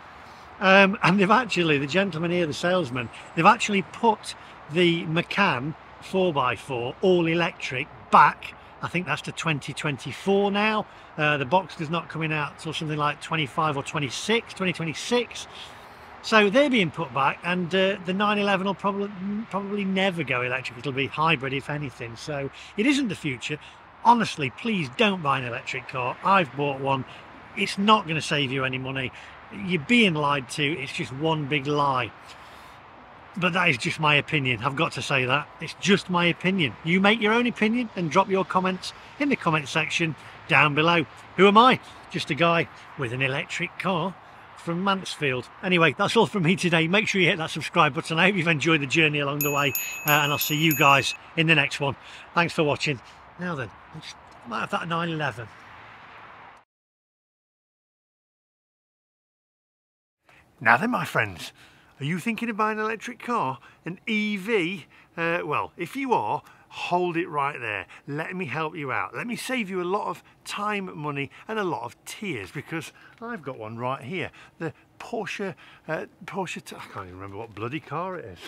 And they've actually, the gentleman here, the salesman, they've actually put the Macan 4x4 all electric back. I think that's to 2024 now. The Boxster's not coming out till something like 25 or 2026. So they're being put back, and the 911 will probably never go electric. It'll be hybrid, if anything. So it isn't the future. Honestly, please don't buy an electric car. I've bought one. It's not going to save you any money. You're being lied to. It's just one big lie. But that is just my opinion. I've got to say that. It's just my opinion. You make your own opinion and drop your comments in the comment section down below. Who am I? Just a guy with an electric car. from Mansfield. Anyway, that's all from me today. Make sure you hit that subscribe button. I hope you've enjoyed the journey along the way, and I'll see you guys in the next one. Thanks for watching. Now then, I just might have that 911. Now then, my friends, are you thinking of buying an electric car, an EV? Well, if you are, hold it right there. Let me help you out. Let me save you a lot of time, money, and a lot of tears, because I've got one right here. The Porsche, I can't even remember what bloody car it is.